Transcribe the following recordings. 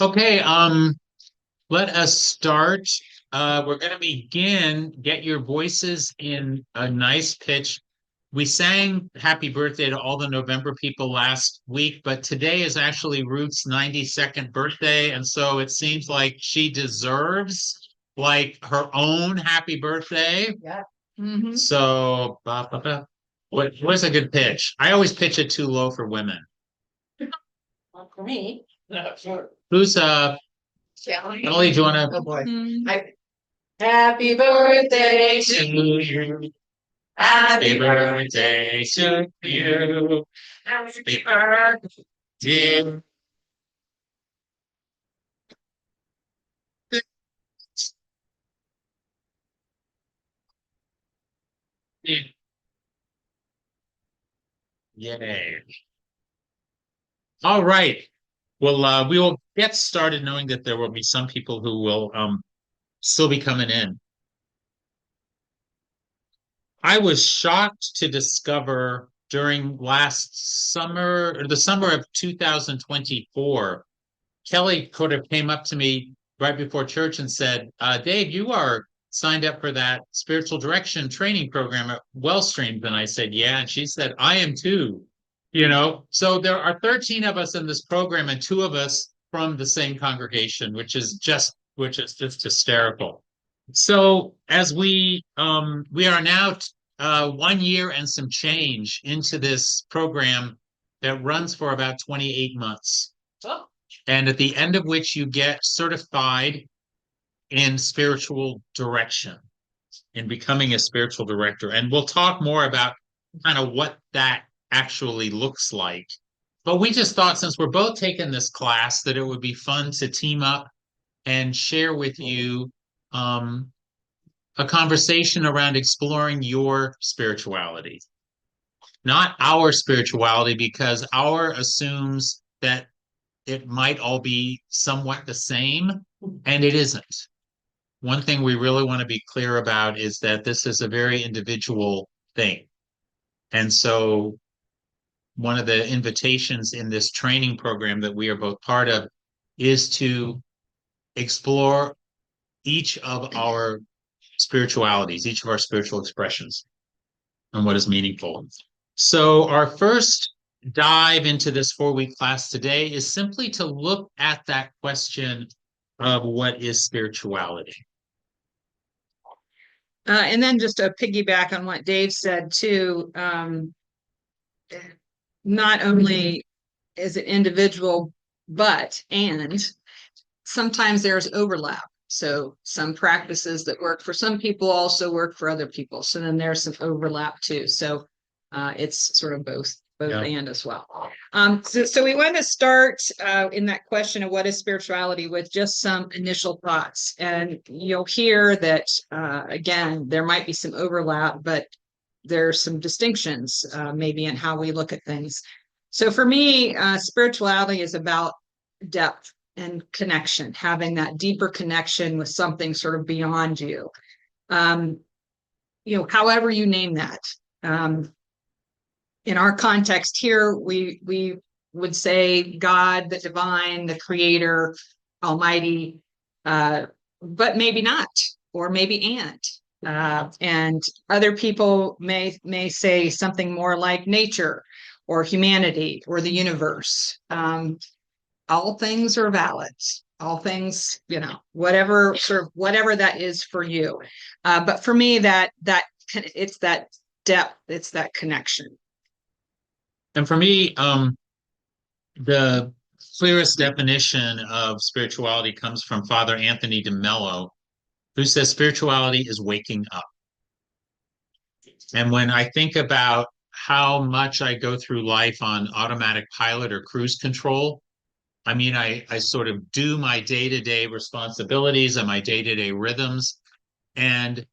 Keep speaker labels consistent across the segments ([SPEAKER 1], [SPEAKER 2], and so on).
[SPEAKER 1] Okay, let us start. We're going to begin. Get your voices in a nice pitch. We sang happy birthday to all the November people last week, but today is actually Ruth's 92nd birthday, and so it seems like she deserves like her own happy birthday.
[SPEAKER 2] Yeah. Hmm.
[SPEAKER 1] So, what's a good pitch? I always pitch it too low for women.
[SPEAKER 2] Well, for me. Yeah, sure.
[SPEAKER 1] Who's Emily, do you want
[SPEAKER 2] Oh
[SPEAKER 1] to?
[SPEAKER 2] boy. Happy birthday to you. Happy birthday to you. Happy birthday.
[SPEAKER 1] Dear. Yay. All right. Well, we will get started knowing that there will be some people who will still be coming in. I was shocked to discover during last summer, or the summer of 2024, Kelly could have came up to me right before church and said, Dave, you are signed up for that spiritual direction training program at Wellstreams. And I said, yeah. And she said, I am too. So there are 13 of us in this program and two of us from the same congregation, which is just hysterical. So as we are now 1 year and some change into this program that runs for about 28 months, and at the end of which you get certified in spiritual direction, in becoming a spiritual director. And we'll talk more about kind of what that actually looks like. But we just thought, since we're both taking this class, that it would be fun to team up and share with you um, a conversation around exploring your spirituality, not our spirituality, because our assumes that it might all be somewhat the same, and it isn't. One thing we really want to be clear about is that this is a very individual thing. And so, one of the invitations in this training program that we are both part of is to explore each of our spiritualities, each of our spiritual expressions, and what is meaningful. So, our first dive into this 4 week class today is simply to look at that question of what is spirituality.
[SPEAKER 2] And then just to piggyback on what Dave said too, not only is it individual, and sometimes there's overlap. So some practices that work for some people also work for other people. So then there's some overlap too. So it's sort of both
[SPEAKER 1] Yeah.
[SPEAKER 2] and as well. So we want to start in that question of what is spirituality with just some initial thoughts. And you'll hear that, again, there might be some overlap, but there's some distinctions maybe in how we look at things. So for me, spirituality is about depth and connection, having that deeper connection with something sort of beyond you. However you name that. In our context here, we would say God, the divine, the creator, almighty, but maybe not, or maybe and other people may say something more like nature or humanity or the universe. All things are valid. All things, whatever that is for you. But for me, that it's that depth, it's that connection.
[SPEAKER 1] And for me, the clearest definition of spirituality comes from Father Anthony de Mello, who says spirituality is waking up. And when I think about how much I go through life on automatic pilot or cruise control, I mean, I sort of do my day-to-day responsibilities and my day-to-day rhythms. And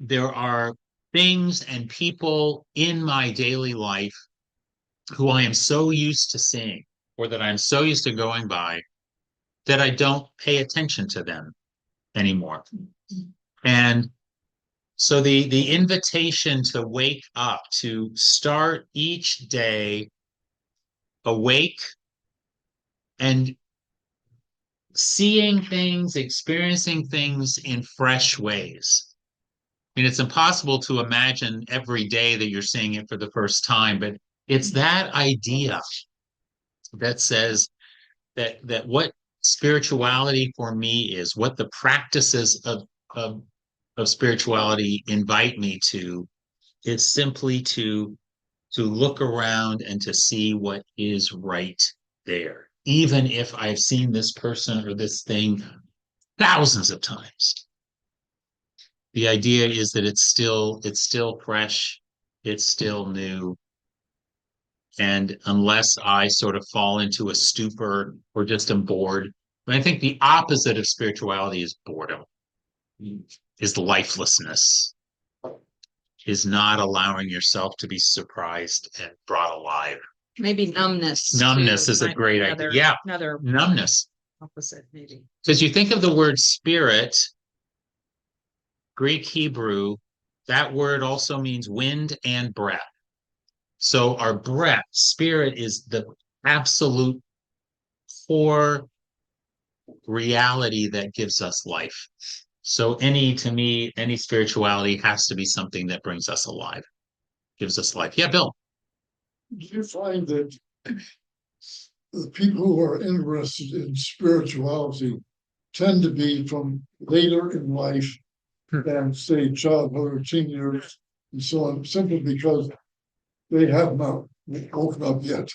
[SPEAKER 1] there are things and people in my daily life who I am so used to seeing, or that I'm so used to going by, that I don't pay attention to them anymore. And so the invitation to wake up, to start each day awake and seeing things, experiencing things in fresh ways. I mean, it's impossible to imagine every day that you're seeing it for the first time, but it's that idea that says that what spirituality for me is, what the practices of of spirituality invite me to, is simply to look around and to see what is right there, even if I've seen this person or this thing thousands of times. The idea is that it's still fresh, it's still new. And unless I sort of fall into a stupor or just am bored, I think the opposite of spirituality is boredom, is lifelessness, is not allowing yourself to be surprised and brought alive.
[SPEAKER 2] Maybe numbness.
[SPEAKER 1] Numbness
[SPEAKER 2] too,
[SPEAKER 1] is a
[SPEAKER 2] might be
[SPEAKER 1] great idea. Yeah,
[SPEAKER 2] Another
[SPEAKER 1] numbness.
[SPEAKER 2] opposite, maybe.
[SPEAKER 1] Because you think of the word spirit, Greek, Hebrew, that word also means wind and breath. So our breath, spirit, is the absolute core reality that gives us life. So to me, any spirituality has to be something that brings us alive, gives us life. Yeah, Bill.
[SPEAKER 3] Do you find that the people who are interested in spirituality tend to be from later in life than, say, childhood or teen years and so on, simply because they have not woken up yet?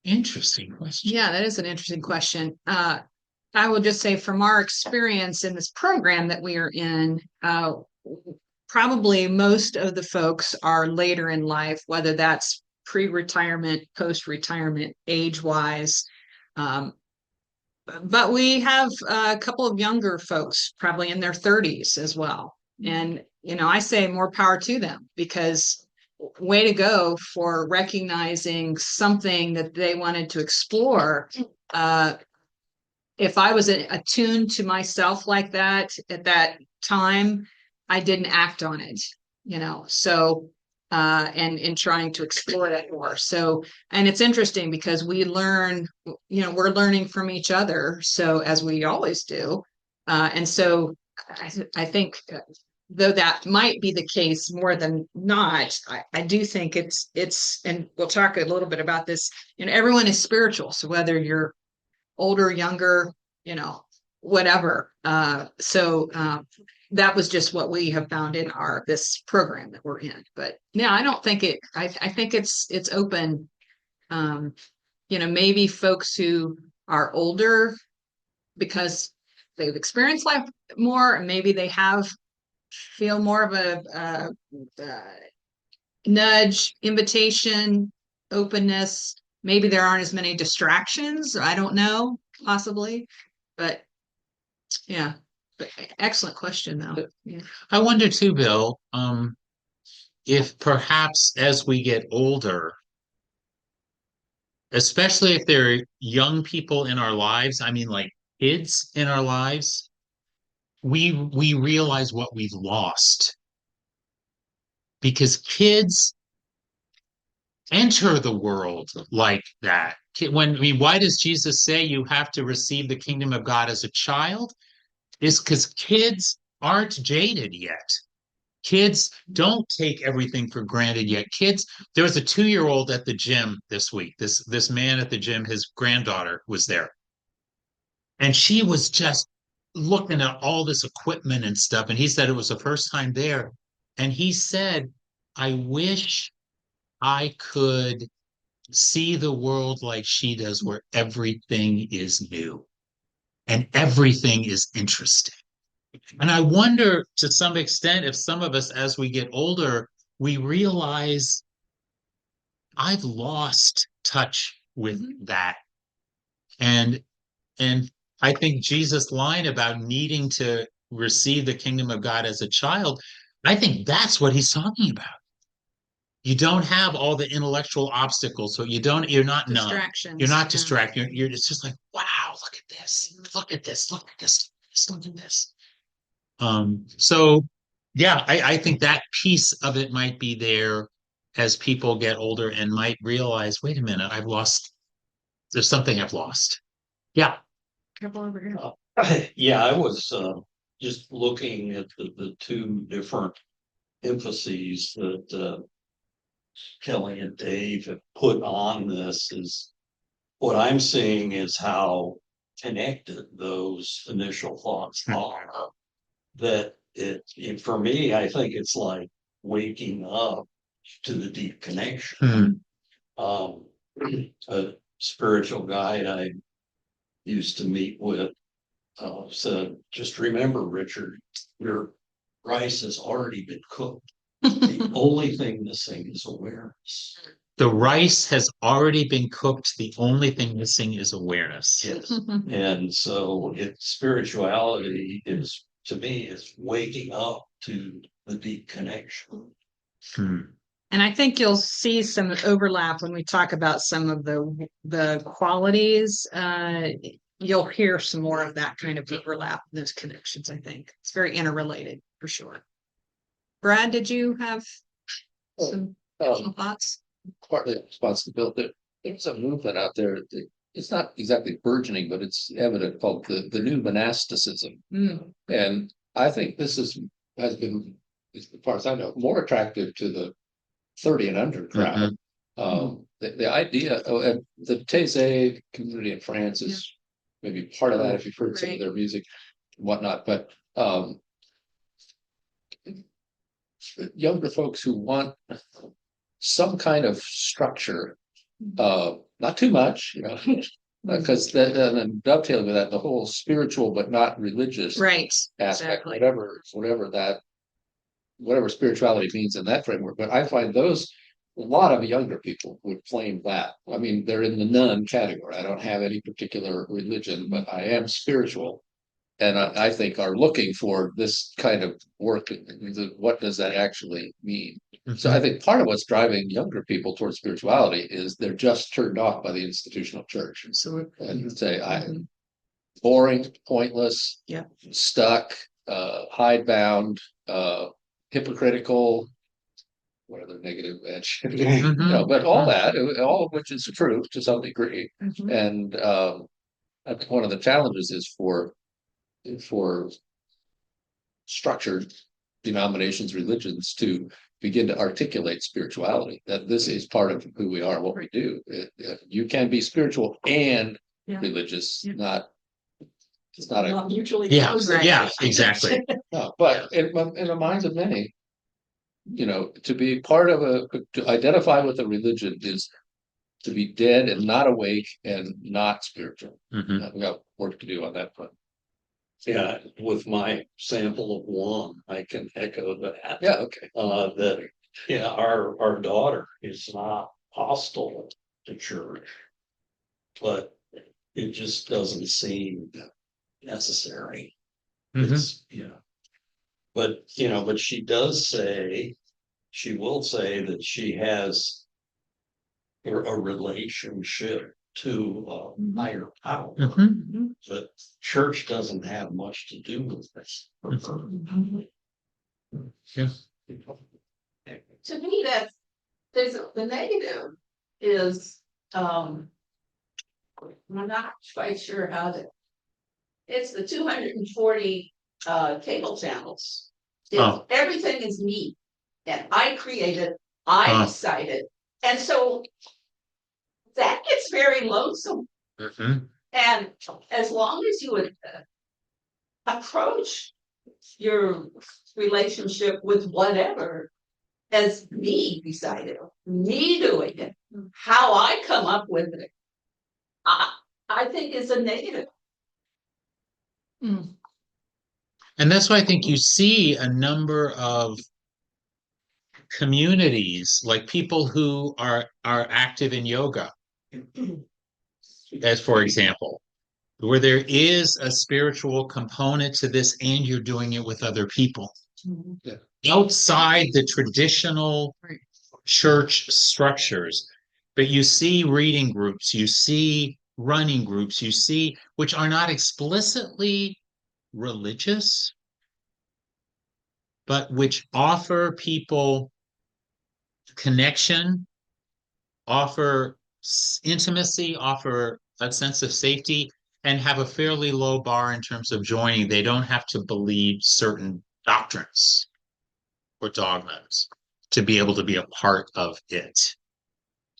[SPEAKER 1] Interesting question.
[SPEAKER 2] Yeah, that is an interesting question. I will just say from our experience in this program that we are in, probably most of the folks are later in life, whether that's pre-retirement, post-retirement, age-wise. But we have a couple of younger folks, probably in their 30s as well. And, I say more power to them, because way to go for recognizing something that they wanted to explore. If I was attuned to myself like that at that time, I didn't act on it, so and in trying to explore that more. So, and it's interesting because we learn, we're learning from each other, so as we always do. And so I think, though that might be the case more than not, I do think it's, and we'll talk a little bit about this, everyone is spiritual. So whether you're older, younger, whatever. So that was just what we have found in this program that we're in. But yeah, I don't think I think it's open. Maybe folks who are older because they've experienced life more, and maybe they feel more of a nudge, invitation, openness. Maybe there aren't as many distractions. I don't know, possibly, but yeah. But excellent question, though. Yeah.
[SPEAKER 1] I wonder too, Bill, if perhaps as we get older, especially if there are young people in our lives, I mean, like kids in our lives, we realize what we've lost, because kids enter the world like that. Why does Jesus say you have to receive the kingdom of God as a child? Is because kids aren't jaded yet. Kids don't take everything for granted yet. There was a 2-year-old at the gym this week. This man at the gym, his granddaughter was there. And she was just looking at all this equipment and stuff. And he said it was the first time there. And he said, I wish I could see the world like she does, where everything is new and everything is interesting. And I wonder to some extent if some of us, as we get older, we realize I've lost touch with that. And I think Jesus' line about needing to receive the kingdom of God as a child, I think that's what he's talking about. You don't have all the intellectual obstacles, so you're not numb. You're not distracted. It's just like, wow, look at this, look at this, look at this, look at this. So yeah, I think that piece of it might be there as people get older and might realize, wait a minute, there's something I've lost. Yeah.
[SPEAKER 2] Couple over here.
[SPEAKER 4] Yeah, I was just looking at the two different emphases that Kelly and Dave have put on this. Is what I'm seeing is how connected those initial thoughts are. That for me, I think it's like waking up to the deep connection. Um, a spiritual guide I used to meet with said, just remember, Richard, your rice has already been cooked. The only thing missing is awareness.
[SPEAKER 1] The rice has already been cooked. The only thing missing is awareness.
[SPEAKER 4] Yes. And so spirituality is, to me, is waking up to the deep connection.
[SPEAKER 1] Hmm.
[SPEAKER 2] And I think you'll see some overlap when we talk about some of the qualities. You'll hear some more of that kind of overlap, those connections. I think it's very interrelated for sure. Brad, did you have some additional thoughts?
[SPEAKER 5] Partly in response to Bill, there's a movement out there that it's not exactly burgeoning, but it's evident, called the new monasticism.
[SPEAKER 2] Mm.
[SPEAKER 5] And I think this has been, as far as I know, more attractive to the 30 and under crowd. The idea of the Taizé community in France is maybe part of that, if you've heard some of their music and whatnot, but younger folks who want some kind of structure, not too much, because then dovetailing with that, the whole spiritual but not religious
[SPEAKER 2] Right.
[SPEAKER 5] aspect,
[SPEAKER 2] Exactly.
[SPEAKER 5] whatever spirituality means in that framework. But I find a lot of younger people would claim that. I mean, they're in the none category. I don't have any particular religion, but I am spiritual. And I think are looking for this kind of work. What does that actually mean? So I think part of what's driving younger people towards spirituality is they're just turned off by the institutional church. And say, boring, pointless, stuck, hidebound, hypocritical, what other negative edge, but all of which is true to some degree. And I think one of the challenges is for structured denominations, religions to begin to articulate spirituality, that this is part of who we are, what we do. You can be spiritual and religious, it's not
[SPEAKER 2] mutually.
[SPEAKER 1] Yeah, exactly.
[SPEAKER 5] no, but in the minds of many, to be part of to identify with a religion is to be dead and not awake and not spiritual. We got work to do on that front.
[SPEAKER 4] Yeah, with my sample of one, I can echo that.
[SPEAKER 5] Yeah, okay.
[SPEAKER 4] Our daughter is not hostile to church, but it just doesn't seem necessary. It's but she will say that she has a relationship to a higher power. But church doesn't have much to do with this.
[SPEAKER 6] To me, the negative is I'm not quite sure how to. It's the 240 cable channels. Everything is me, and I created, I decided, and so that gets very lonesome. And as long as you would approach your relationship with whatever as me decided, me doing it, how I come up with it, I think is a negative.
[SPEAKER 1] And that's why I think you see a number of communities, like people who are active in yoga, as for example, where there is a spiritual component to this and you're doing it with other people. Outside the traditional church structures, but you see reading groups, you see running groups, you see, which are not explicitly religious, but which offer people connection, offer intimacy, offer a sense of safety, and have a fairly low bar in terms of joining. They don't have to believe certain doctrines or dogmas to be able to be a part of it.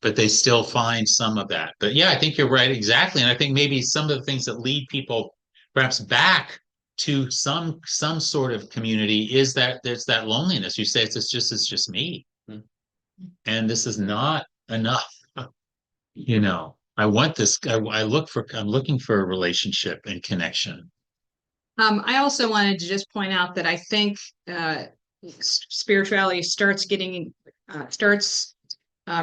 [SPEAKER 1] But they still find some of that. But yeah, I think you're right, exactly. And I think maybe some of the things that lead people perhaps back to some sort of community is that there's that loneliness. You say it's just me.
[SPEAKER 5] Hmm.
[SPEAKER 1] And this is not enough. You know, I want this. I'm looking for a relationship and connection.
[SPEAKER 2] I also wanted to just point out that I think spirituality starts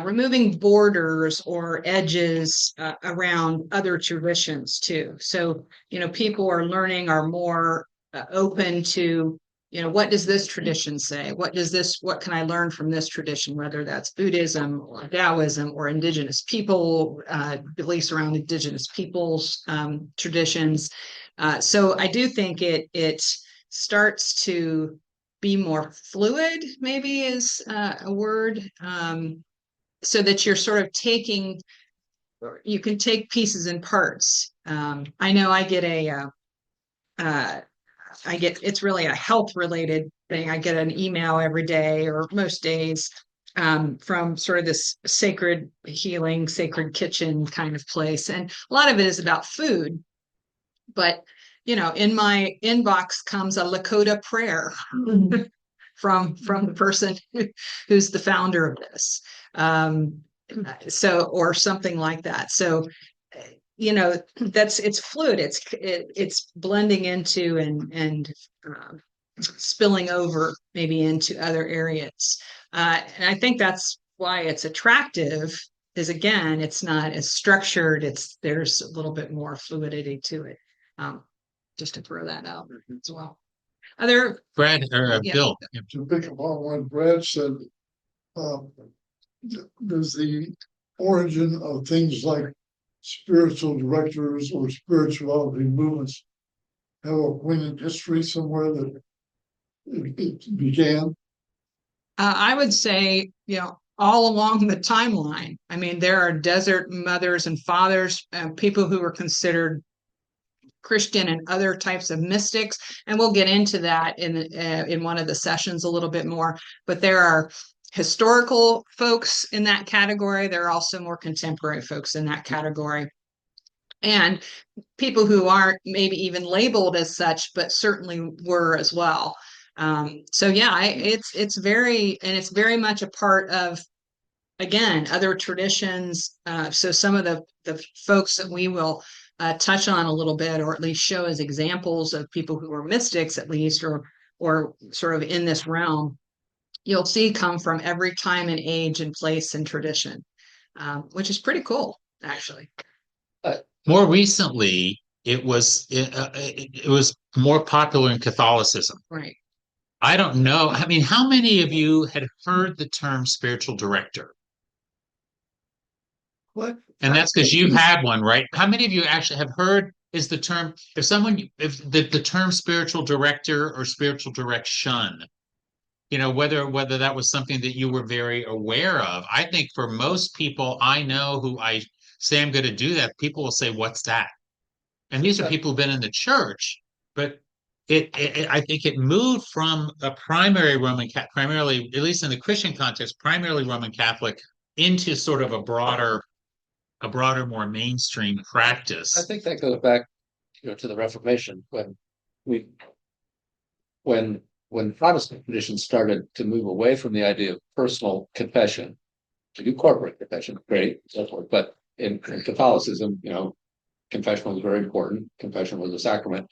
[SPEAKER 2] removing borders or edges around other traditions too. So, people are more open to, what does this tradition say? What can I learn from this tradition, whether that's Buddhism or Taoism or indigenous people, beliefs around indigenous peoples, traditions. So I do think it starts to be more fluid, maybe is a word. So that you're sort of you can take pieces and parts. I know it's really a health related thing. I get an email every day or most days from sort of this sacred healing, sacred kitchen kind of place. And a lot of it is about food. But, in my inbox comes a Lakota prayer from the person who's the founder of this. Or something like that. So, it's fluid. It's blending into and spilling over maybe into other areas. And I think that's why it's attractive. Is again, it's not as structured. There's a little bit more fluidity to it. Just to throw that out as well. Other
[SPEAKER 1] Brad or
[SPEAKER 2] Yeah.
[SPEAKER 1] Bill.
[SPEAKER 3] To pick up on what Brad said, does the origin of things like spiritual directors or spirituality movements have a poignant history somewhere that it began?
[SPEAKER 2] I would say, all along the timeline. I mean, there are desert mothers and fathers, people who were considered Christian and other types of mystics, and we'll get into that in one of the sessions a little bit more. But there are historical folks in that category. There are also more contemporary folks in that category, and people who aren't maybe even labeled as such, but certainly were as well. So yeah, it's very much a part of, again, other traditions. So some of the folks that we will touch on a little bit, or at least show as examples of people who are mystics, at least, or sort of in this realm, you'll see come from every time and age and place and tradition, which is pretty cool, actually.
[SPEAKER 1] More recently, it was more popular in Catholicism.
[SPEAKER 2] Right.
[SPEAKER 1] I don't know. I mean, how many of you had heard the term spiritual director?
[SPEAKER 3] What?
[SPEAKER 1] And that's because you've had one, right? How many of you actually have heard if the term spiritual director or spiritual direction, whether that was something that you were very aware of? I think for most people I know who I say I'm going to do that, people will say, "What's that?" And these are people who've been in the church, but I think it moved from a primarily, at least in the Christian context, primarily Roman Catholic, into sort of a broader, more mainstream practice.
[SPEAKER 5] I think that goes back, to the Reformation when Protestant traditions started to move away from the idea of personal confession to do corporate confession, great, so forth. But in Catholicism, confession was very important. Confession was a sacrament.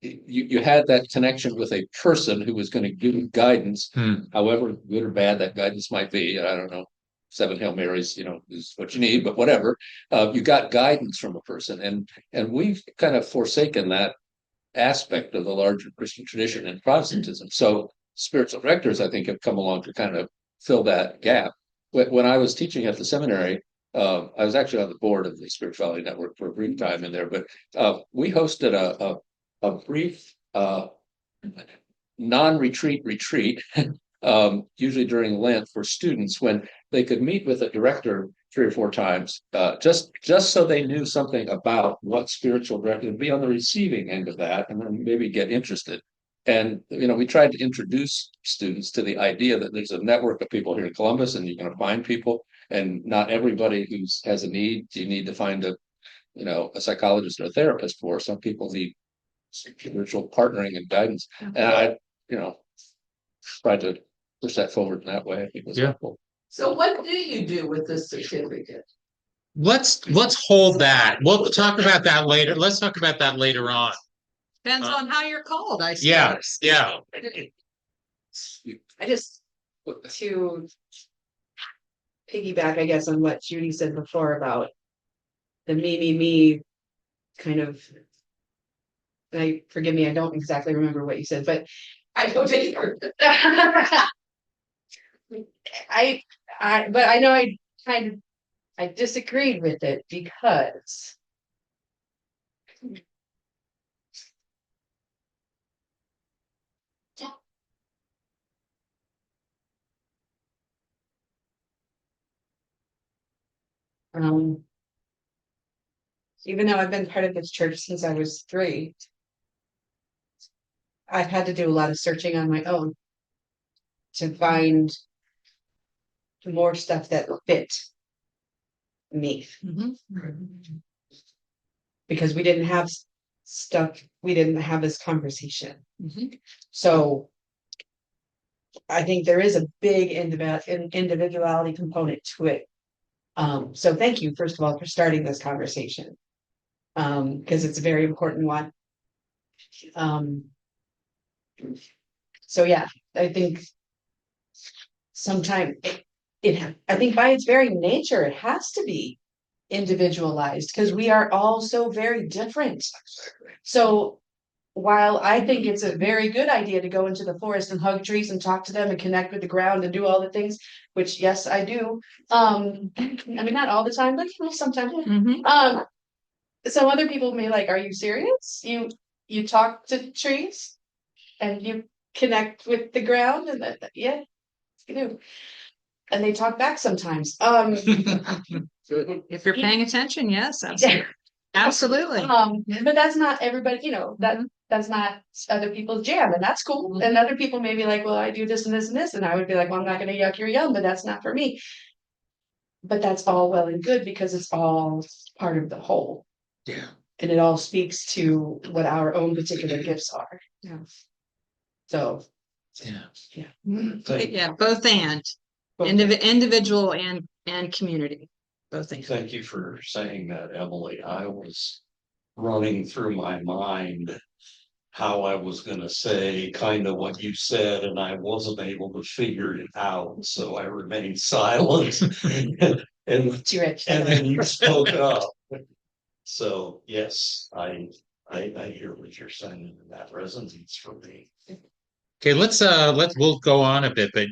[SPEAKER 5] You had that connection with a person who was going to give you guidance, however good or bad that guidance might be. I don't know. 7 Hail Marys, is what you need, but whatever. You got guidance from a person, and we've kind of forsaken that aspect of the larger Christian tradition in Protestantism. So spiritual directors, I think, have come along to kind of fill that gap. When I was teaching at the seminary, I was actually on the board of the Spirituality Network for a brief time in there, but we hosted a brief non-retreat retreat, usually during Lent, for students when they could meet with a director 3 or 4 times, just so they knew something about what spiritual director, be on the receiving end of that, and then maybe get interested. And we tried to introduce students to the idea that there's a network of people here in Columbus, and you're going to find people, and not everybody who has a need, you need to find a psychologist or a therapist for. Some people need spiritual partnering and guidance. And I, tried to push that forward in that way. I think it was helpful.
[SPEAKER 6] So what do you do with this certificate?
[SPEAKER 1] Let's hold that. We'll talk about that later. Let's talk about that later on.
[SPEAKER 2] Depends on how you're called, I
[SPEAKER 1] Yeah,
[SPEAKER 2] suppose.
[SPEAKER 1] yeah.
[SPEAKER 7] I just, to piggyback, I guess, on what Judy said before about the me kind of, forgive me, I don't exactly remember what you said, but
[SPEAKER 6] I don't either.
[SPEAKER 7] but I know I disagreed with it because even though I've been part of this church since I was 3, I've had to do a lot of searching on my own to find more stuff that fit me,
[SPEAKER 2] Mhm.
[SPEAKER 7] because we didn't have stuff, we didn't have this conversation.
[SPEAKER 2] Mhm.
[SPEAKER 7] So I think there is a big individuality component to it. So thank you, first of all, for starting this conversation. Because it's a very important one. So yeah, I think sometimes I think by its very nature, it has to be individualized because we are all so very different. So while I think it's a very good idea to go into the forest and hug trees and talk to them and connect with the ground and do all the things, which yes, I do. I mean, not all the time, but sometimes.
[SPEAKER 2] Mhm.
[SPEAKER 7] Some other people may like, are you serious? You talk to trees and you connect with the ground, and yeah, you do. And they talk back sometimes.
[SPEAKER 2] If you're paying attention, yes, absolutely. Absolutely.
[SPEAKER 7] But that's not everybody, that's not other people's jam, and that's cool. And other people may be like, well, I do this and this and this, and I would be like, well, I'm not gonna yuck your yum, but that's not for me. But that's all well and good because it's all part of the whole.
[SPEAKER 1] Yeah.
[SPEAKER 7] And it all speaks to what our own particular gifts are.
[SPEAKER 2] Yeah.
[SPEAKER 7] So,
[SPEAKER 1] Yeah.
[SPEAKER 2] Yeah, both and individual and community, both things.
[SPEAKER 4] Thank you for saying that, Emily. I was running through my mind how I was gonna say kind of what you said, and I wasn't able to figure it out, so I remained silent. And
[SPEAKER 7] too rich.
[SPEAKER 4] then you spoke up. So yes, I hear what you're saying, and that resonates for me.
[SPEAKER 1] Okay, we'll go on a bit, but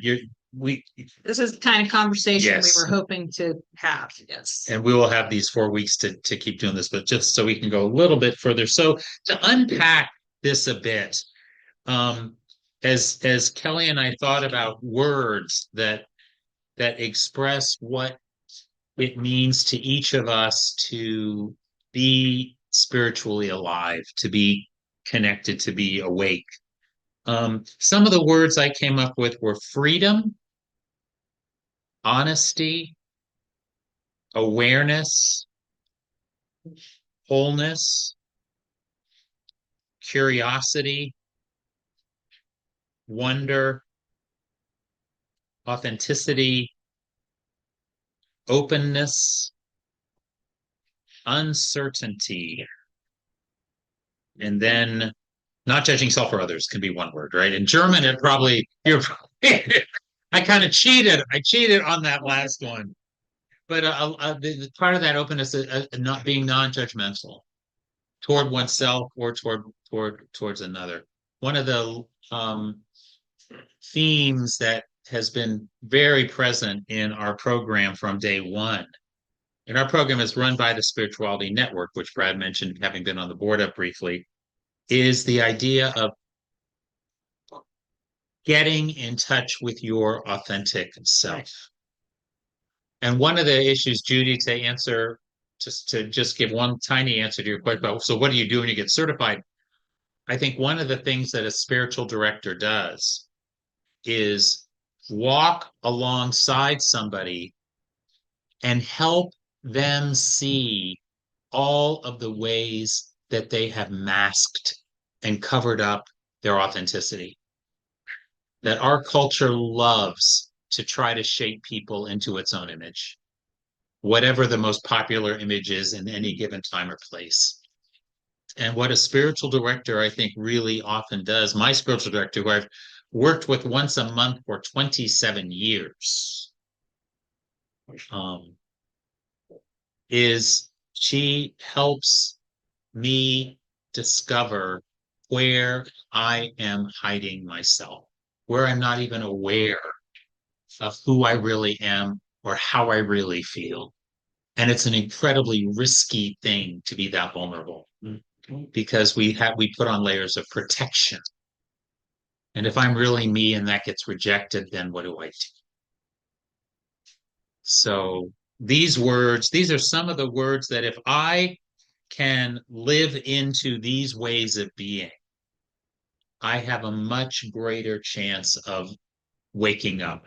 [SPEAKER 2] This is the kind of conversation we
[SPEAKER 1] Yes.
[SPEAKER 2] were hoping to have. Yes.
[SPEAKER 1] and we will have these 4 weeks to keep doing this, but just so we can go a little bit further. So to unpack this a bit, as Kelly and I thought about words that express what it means to each of us to be spiritually alive, to be connected, to be awake. Some of the words I came up with were freedom, honesty, awareness, wholeness, curiosity, wonder, authenticity, openness, uncertainty, and then not judging self or others can be one word, right? In German, I kind of cheated. I cheated on that last one. But the part of that openness is not being non-judgmental toward oneself or towards another. One of the themes that has been very present in our program from day one. And our program is run by the Spirituality Network, which Brad mentioned, having been on the board of briefly, is the idea of getting in touch with your authentic self. And one of the issues, Judy, to answer, just give one tiny answer to your question about, so what do you do when you get certified? I think one of the things that a spiritual director does is walk alongside somebody and help them see all of the ways that they have masked and covered up their authenticity. That our culture loves to try to shape people into its own image, whatever the most popular image is in any given time or place. And what a spiritual director, I think, really often does, my spiritual director, who I've worked with once a month for 27 years, is she helps me discover where I am hiding myself, where I'm not even aware of who I really am or how I really feel. And it's an incredibly risky thing to be that vulnerable because we put on layers of protection. And if I'm really me and that gets rejected, then what do I do? So these are some of the words that if I can live into these ways of being, I have a much greater chance of waking up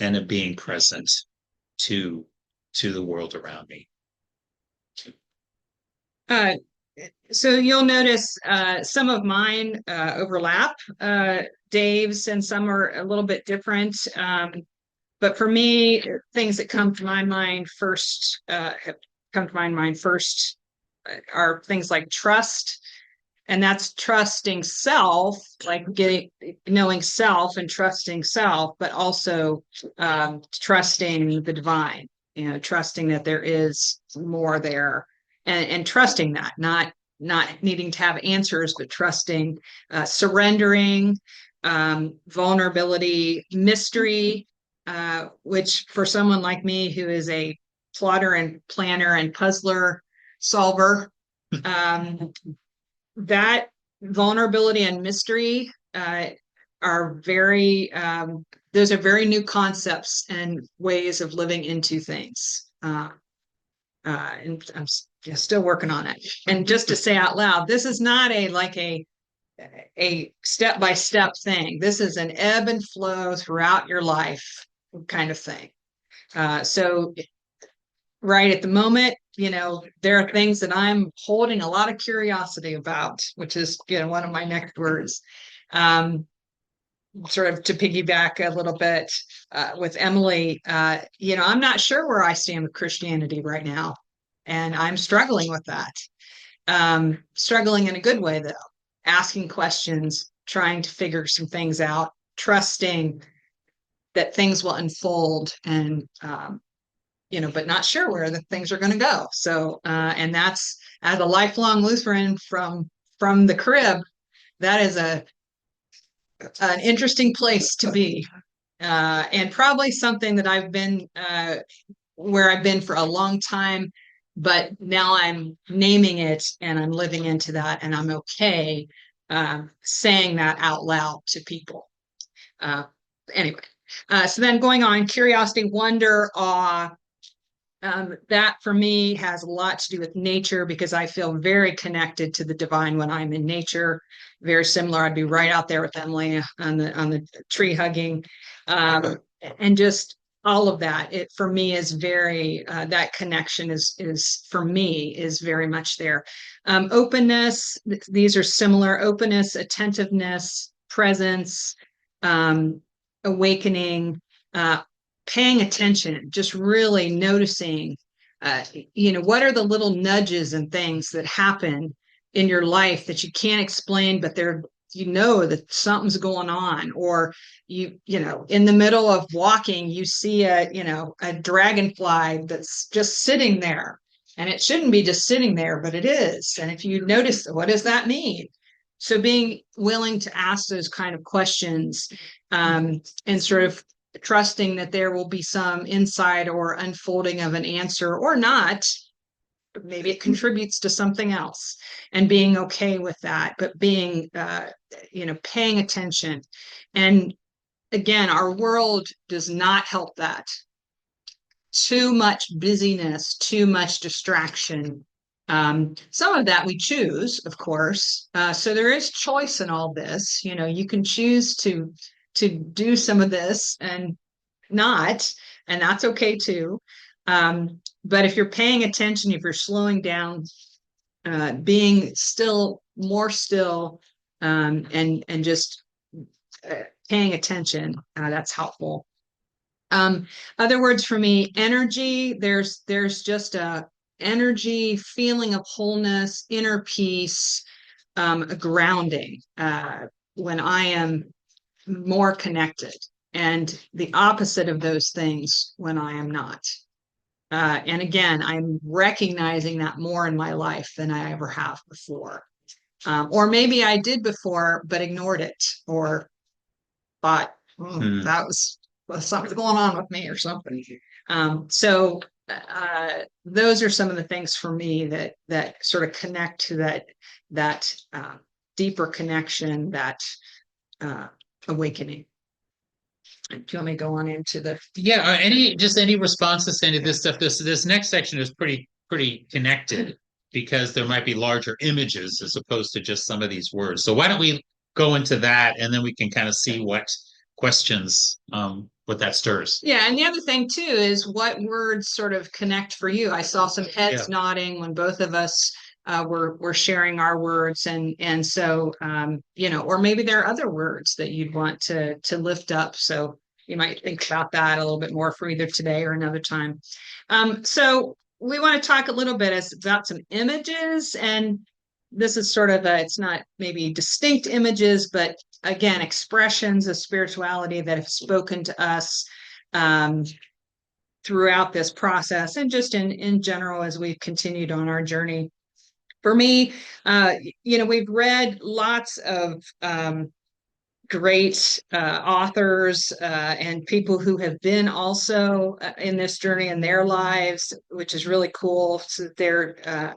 [SPEAKER 1] and of being present to the world around me.
[SPEAKER 2] So you'll notice some of mine overlap, Dave's, and some are a little bit different. But for me, things that come to my mind first are things like trust. And that's trusting self, like knowing self and trusting self, but also trusting the divine, trusting that there is more there, and trusting that, not needing to have answers, but trusting, surrendering, vulnerability, mystery, which for someone like me who is a plotter and planner and puzzler solver, that vulnerability and mystery are very those are very new concepts and ways of living into things, and I'm still working on it. And just to say out loud, this is not a step-by-step thing. This is an ebb and flow throughout your life kind of thing. So right at the moment, there are things that I'm holding a lot of curiosity about, which is, one of my next words. Sort of to piggyback a little bit with Emily, I'm not sure where I stand with Christianity right now. And I'm struggling with that. Struggling in a good way, though. Asking questions, trying to figure some things out, trusting that things will unfold, and but not sure where the things are going to go. So, and that's, as a lifelong Lutheran from the crib, that is an interesting place to be, and probably something that I've been where I've been for a long time, but now I'm naming it and I'm living into that, and I'm okay saying that out loud to people. Anyway, so then going on, curiosity, wonder, awe. That for me has a lot to do with nature, because I feel very connected to the divine when I'm in nature. Very similar. I'd be right out there with Emily on the tree hugging, and just all of that. It for me is very that connection is for me is very much there. Openness. These are similar. Openness, attentiveness, presence, awakening. Paying attention, just really noticing, what are the little nudges and things that happen in your life that you can't explain, but they're, that something's going on, or in the middle of walking, you see a dragonfly that's just sitting there, and it shouldn't be just sitting there, but it is. And if you notice, what does that mean? So being willing to ask those kind of questions, and sort of trusting that there will be some insight or unfolding of an answer, or not. Maybe it contributes to something else, and being okay with that, but being, paying attention. And again, our world does not help that. too much busyness, too much distraction. Some of that we choose, of course. So there is choice in all this. You know, you can choose to do some of this and not, and that's okay too. But if you're paying attention, if you're slowing down, being still, more still, and just paying attention, that's helpful. Other words for me, energy, there's just a energy, feeling of wholeness, inner peace, a grounding, when I am more connected, and the opposite of those things when I am not. And again, I'm recognizing that more in my life than I ever have before. Or maybe I did before, but ignored it, or thought, that was something's going on with me or something. So those are some of the things for me that sort of connect to that deeper connection, that awakening. Do you want me to go on into the?
[SPEAKER 1] Yeah, any responses to any of this stuff? This next section is pretty connected, because there might be larger images as opposed to just some of these words. So why don't we go into that, and then we can kind of see what questions what that stirs.
[SPEAKER 2] Yeah, and the other thing too is what words sort of connect for you. I saw some heads nodding when both of us were sharing our words, and so you know, or maybe there are other words that you'd want to lift up. So you might think about that a little bit more for either today or another time. So we want to talk a little bit about some images, and this is sort of it's not maybe distinct images, but again, expressions of spirituality that have spoken to us throughout this process, and just in general as we've continued on our journey. For me, you know, we've read lots of great authors and people who have been also in this journey in their lives, which is really cool. So they're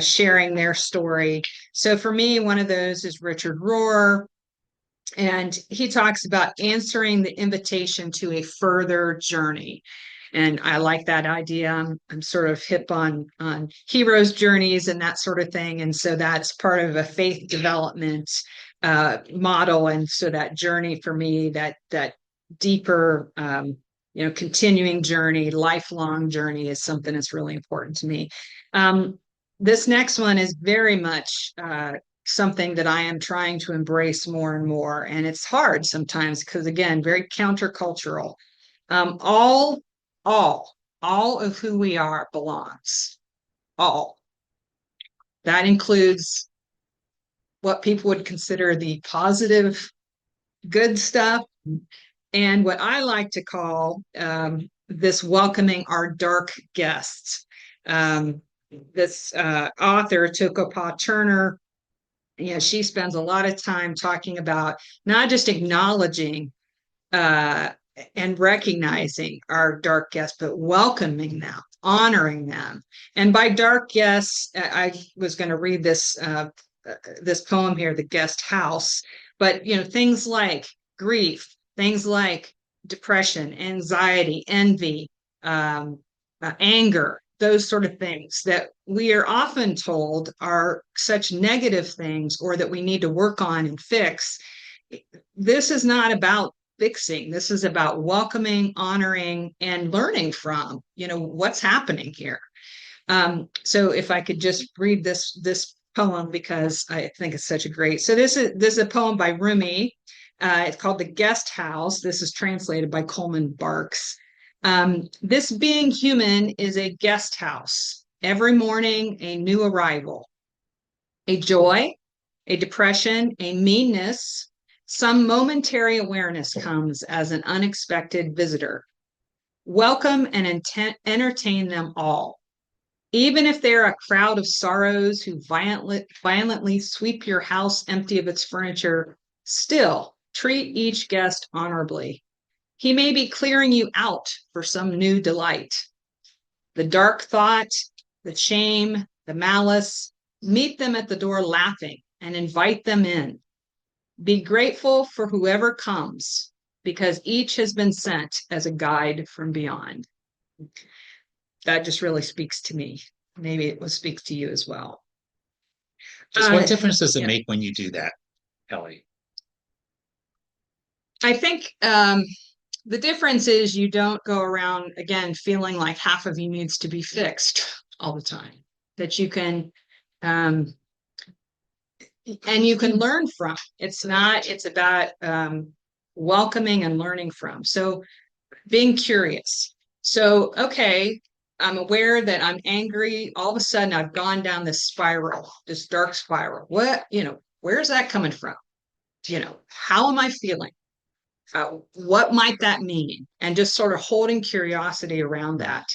[SPEAKER 2] sharing their story. So for me, one of those is Richard Rohr. And he talks about answering the invitation to a further journey. And I like that idea. I'm sort of hip on heroes' journeys and that sort of thing. And so that's part of a faith development model. And so that journey for me, that deeper, you know, continuing journey, lifelong journey, is something that's really important to me. This next one is very much something that I am trying to embrace more and more. And it's hard sometimes because, again, very countercultural. All of who we are belongs. All. That includes what people would consider the positive, good stuff, and what I like to call this welcoming our dark guests. This author, Tokopah Turner, you know, she spends a lot of time talking about not just acknowledging and recognizing our dark guests, but welcoming them, honoring them. And by dark guests, I was going to read this poem here, The Guest House, but you know, things like grief, things like depression, anxiety, envy, anger, those sort of things that we are often told are such negative things, or that we need to work on and fix. This is not about fixing. This is about welcoming, honoring, and learning from, you know, what's happening here. So if I could just read this poem, because I think it's such a great. So this is a poem by Rumi. It's called The Guest House. This is translated by Coleman Barks. This being human is a guest house. Every morning, a new arrival, a joy, a depression, a meanness, some momentary awareness comes as an unexpected visitor. Welcome and entertain them all. Even if they're a crowd of sorrows who violently sweep your house empty of its furniture, still treat each guest honorably. He may be clearing you out for some new delight. The dark thought, the shame, the malice, meet them at the door laughing and invite them in. Be grateful for whoever comes, because each has been sent as a guide from beyond. that just really speaks to me. Maybe it will speak to you as well.
[SPEAKER 1] Just
[SPEAKER 2] Uh,
[SPEAKER 1] what difference does it
[SPEAKER 2] yeah.
[SPEAKER 1] make when you do that, Kelly?
[SPEAKER 2] I think the difference is you don't go around again feeling like half of you needs to be fixed all the time. That you can and you can learn from. It's about welcoming and learning from. So being curious. So, okay, I'm aware that I'm angry. All of a sudden, I've gone down this spiral, this dark spiral. Where's that coming from? How am I feeling? What might that mean? And just sort of holding curiosity around that.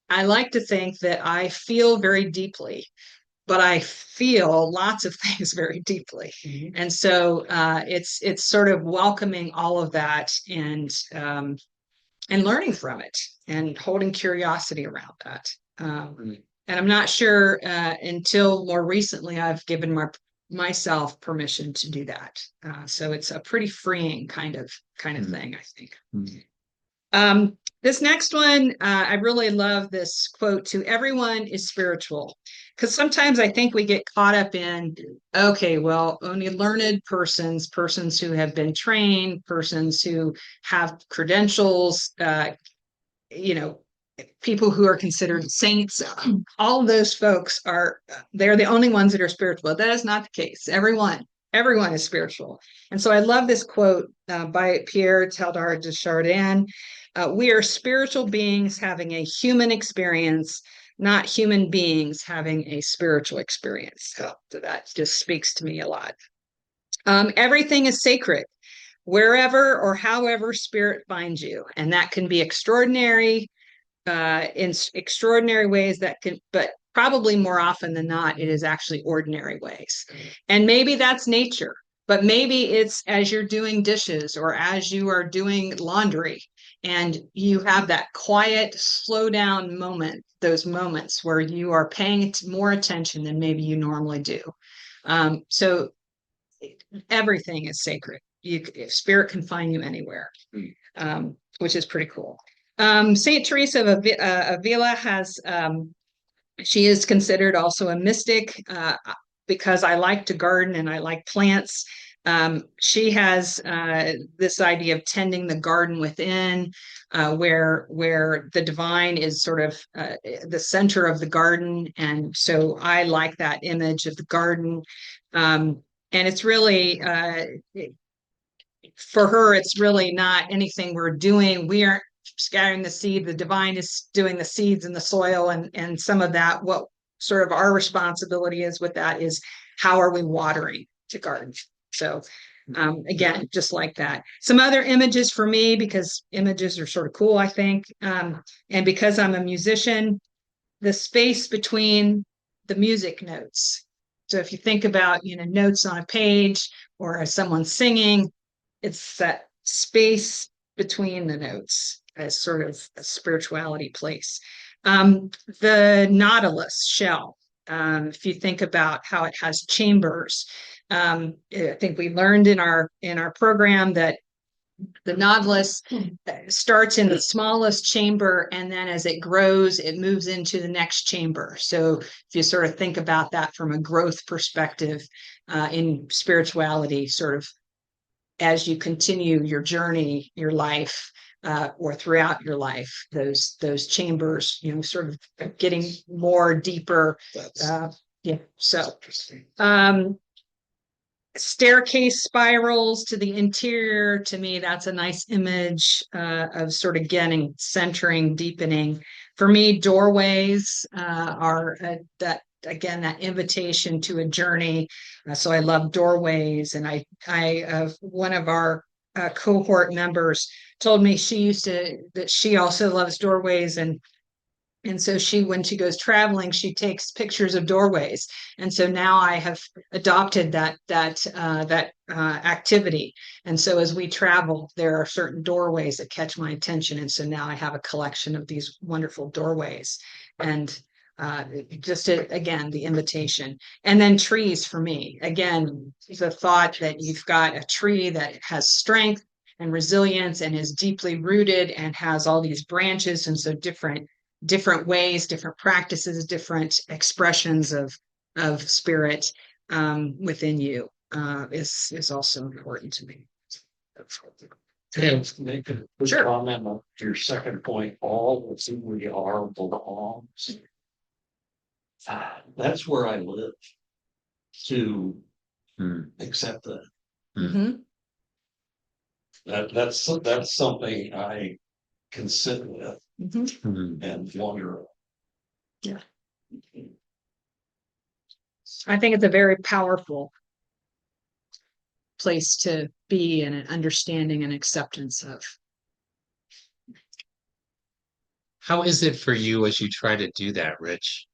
[SPEAKER 2] I like to think that I feel very deeply, but I feel lots of things very deeply. And so it's sort of welcoming all of that and learning from it and holding curiosity around that. And I'm not sure until more recently I've given myself permission to do that. So it's a pretty freeing kind of thing, I think. This next one, I really love this quote: "To everyone is spiritual." Because sometimes I think we get caught up in, okay, well, only learned persons who have been trained, persons who have credentials, people who are considered saints, all of those folks they're the only ones that are spiritual. That is not the case. Everyone is spiritual. And so I love this quote by Pierre Teilhard de Chardin. "We are spiritual beings having a human experience, not human beings having a spiritual experience." So that just speaks to me a lot. Everything is sacred, wherever or however spirit finds you. And that can be extraordinary, in extraordinary ways but probably more often than not, it is actually ordinary ways. And maybe that's nature, but maybe it's as you're doing dishes or as you are doing laundry and you have that quiet, slow down moment, those moments where you are paying more attention than maybe you normally do. So everything is sacred. Spirit can find you anywhere, which is pretty cool. Saint Teresa of Avila she is considered also a mystic because I like to garden and I like plants. She has this idea of tending the garden within, where the divine is sort of the center of the garden. And so I like that image of the garden. And it's really, for her, it's really not anything we're doing. We aren't scattering the seed. The divine is doing the seeds in the soil, and some of that, what sort of our responsibility is with that is how are we watering the garden. So again, just like that. Some other images for me, because images are sort of cool, I think. And because I'm a musician, the space between the music notes. So if you think about, notes on a page or someone singing, it's that space between the notes as sort of a spirituality place. The nautilus shell, if you think about how it has chambers, I think we learned in our program that the nautilus starts in the smallest chamber, and then as it grows, it moves into the next chamber. So if you sort of think about that from a growth perspective in spirituality, sort of as you continue your journey, your life, or throughout your life, those chambers, sort of getting more deeper. So staircase spirals to the interior, to me, that's a nice image of sort of getting centering, deepening. For me, doorways are that invitation to a journey. So I love doorways. And I one of our cohort members told me that she also loves doorways, and so when she goes traveling, she takes pictures of doorways. And so now I have adopted that activity. And so as we travel, there are certain doorways that catch my attention. And so now I have a collection of these wonderful doorways. And again, the invitation. And then trees for me, again, the thought that you've got a tree that has strength, and resilience and is deeply rooted and has all these branches. And so different ways, different practices, different expressions of spirit within you is also important to me.
[SPEAKER 4] Can I make a quick
[SPEAKER 2] Sure.
[SPEAKER 4] comment on your second point, all of who we are belongs. That's where I live. To accept that.
[SPEAKER 2] Mhm.
[SPEAKER 4] That's something I can sit with
[SPEAKER 2] Mhm.
[SPEAKER 4] and wonder.
[SPEAKER 2] I think it's a very powerful place to be in an understanding and acceptance of.
[SPEAKER 1] How is it for you as you try to do that, Rich?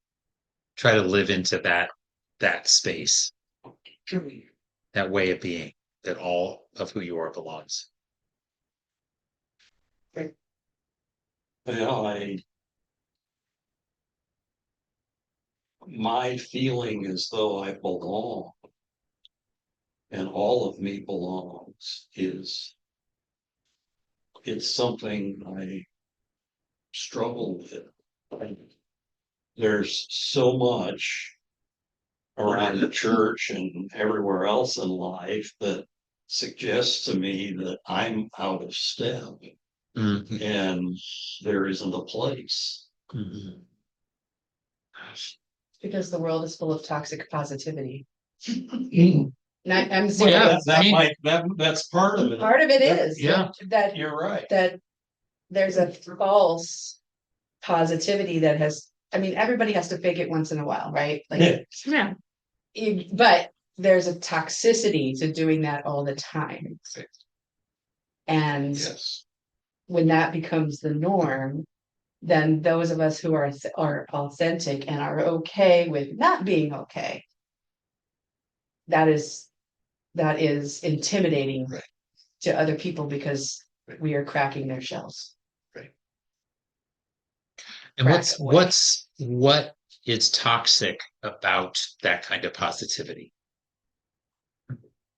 [SPEAKER 1] Try to live into that space, that way of being, that all of who you are belongs.
[SPEAKER 4] Well, my feeling is though I belong. And all of me belongs it's something I struggle with. There's so much around the church and everywhere else in life that suggests to me that I'm out of step and there isn't a place.
[SPEAKER 7] Because the world is full of toxic positivity.
[SPEAKER 4] Well,
[SPEAKER 7] I'm
[SPEAKER 1] Yeah,
[SPEAKER 7] serious.
[SPEAKER 4] that's part of it.
[SPEAKER 7] Part of it is
[SPEAKER 1] Yeah.
[SPEAKER 7] that
[SPEAKER 4] You're right.
[SPEAKER 7] that there's a false positivity that has, I mean, everybody has to fake it once in a while, right? Like,
[SPEAKER 2] Yeah.
[SPEAKER 7] but there's a toxicity to doing that all the time. And
[SPEAKER 4] Yes.
[SPEAKER 7] when that becomes the norm, then those of us who are authentic and are okay with not being okay, that is intimidating
[SPEAKER 4] Right.
[SPEAKER 7] to other people because we are cracking their shells.
[SPEAKER 1] And
[SPEAKER 7] Crack away.
[SPEAKER 1] what is toxic about that kind of positivity?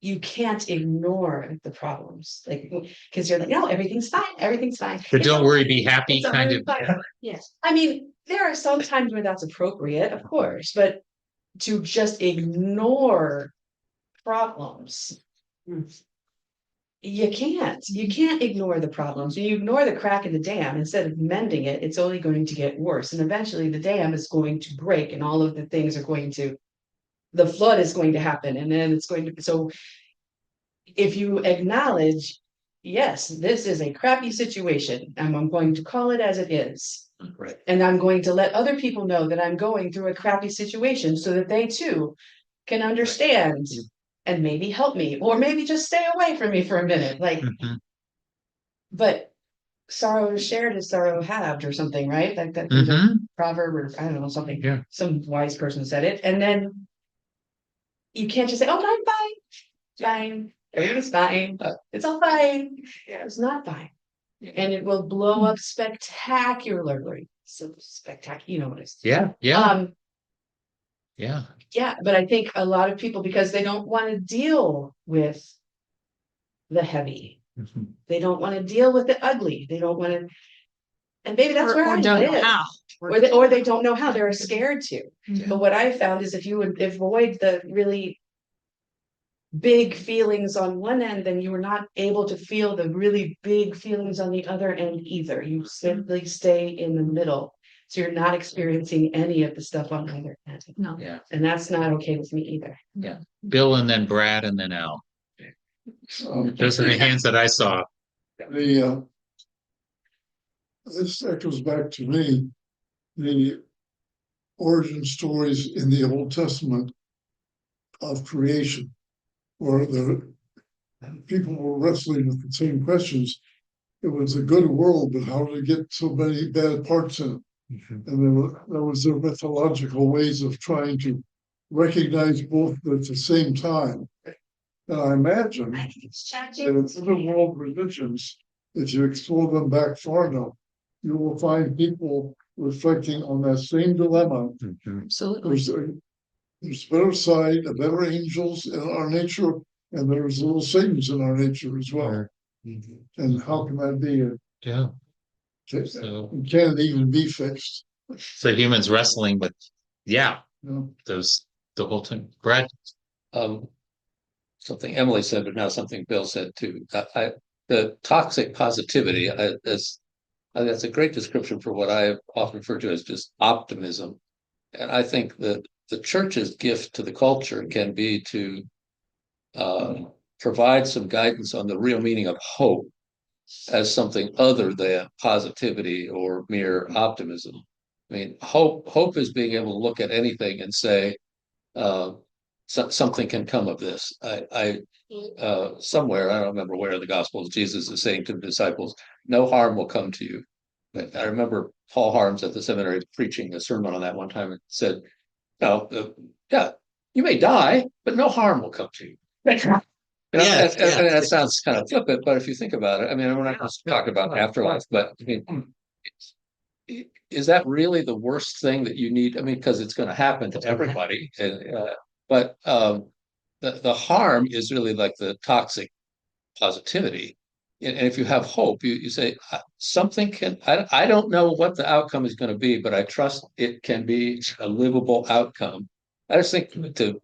[SPEAKER 7] You can't ignore the problems, like, because you're like, no, everything's fine, everything's fine.
[SPEAKER 1] The
[SPEAKER 7] It's
[SPEAKER 1] don't
[SPEAKER 7] all-
[SPEAKER 1] worry, be happy
[SPEAKER 7] it's all
[SPEAKER 1] kind of.
[SPEAKER 7] fine. Yes, I mean, there are some times where that's appropriate, of course, but to just ignore problems, you can't ignore the problems. You ignore the crack in the dam, instead of mending it, it's only going to get worse, and eventually the dam is going to break and all of the things are going to, the flood is going to happen, and then it's going to, so if you acknowledge, yes, this is a crappy situation, and I'm going to call it as it is.
[SPEAKER 4] Right.
[SPEAKER 7] And I'm going to let other people know that I'm going through a crappy situation so that they too can understand and maybe help me, or maybe just stay away from me for a minute. Like,
[SPEAKER 1] Mhm.
[SPEAKER 7] but sorrow shared is sorrow halved, or something, right? Like that
[SPEAKER 1] Mhm.
[SPEAKER 7] proverb, or I don't know, something.
[SPEAKER 1] Yeah.
[SPEAKER 7] Some wise person said it. And then you can't just say, oh, I'm fine. Everything's fine. It's all fine. It's not fine. And it will blow up spectacularly. So spectacular, you know what it's.
[SPEAKER 1] Yeah. Yeah.
[SPEAKER 7] Yeah, but I think a lot of people, because they don't want to deal with the heavy,
[SPEAKER 1] Mhm.
[SPEAKER 7] they don't want to deal with the ugly, they don't want to, and maybe that's where
[SPEAKER 2] Or
[SPEAKER 7] I
[SPEAKER 2] don't know
[SPEAKER 7] live.
[SPEAKER 2] how.
[SPEAKER 7] Or they don't know how, they're scared to.
[SPEAKER 2] Mhm.
[SPEAKER 7] But what I found is if you would avoid the really big feelings on one end, then you are not able to feel the really big feelings on the other end either. You simply stay in the middle. So you're not experiencing any of the stuff on either end.
[SPEAKER 2] No.
[SPEAKER 1] Yeah.
[SPEAKER 7] And that's not okay with me either.
[SPEAKER 1] Bill and then Brad and then Al. Those are the hands that I saw.
[SPEAKER 3] This echoes back to me, the origin stories in the Old Testament of creation, where the people were wrestling with the same questions. It was a good world, but how did it get so many bad parts in it? And there was their mythological ways of trying to recognize both at the same time. And I imagine that in other world religions, if you explore them back far enough, you will find people reflecting on that same dilemma.
[SPEAKER 2] Absolutely.
[SPEAKER 3] There's better side, the better angels in our nature, and there's little Satans in our nature as well. And how can that be?
[SPEAKER 1] Yeah.
[SPEAKER 3] Can
[SPEAKER 1] So,
[SPEAKER 3] it even be fixed?
[SPEAKER 1] so humans wrestling with, yeah,
[SPEAKER 3] You know?
[SPEAKER 1] those the whole time. Brad,
[SPEAKER 5] Um, something Emily said, but now something Bill said too. The toxic positivity, that's a great description for what I often refer to as just optimism. And I think that the church's gift to the culture can be to provide some guidance on the real meaning of hope as something other than positivity or mere optimism. I mean, hope is being able to look at anything and say, something can come of this. Somewhere, I don't remember where in the Gospels, Jesus is saying to the disciples, no harm will come to you. I remember Paul Harms at the seminary preaching a sermon on that one time and said, no, yeah, you may die, but no harm will come to you. That sounds kind of flippant, but if you think about it, I mean, we're not just talking about afterlife, but I mean, is that really the worst thing that you need? I mean, because it's going to happen to everybody, but the harm is really like the toxic positivity. And if you have hope, you say something can. I don't know what the outcome is going to be, but I trust it can be a livable outcome. I just think to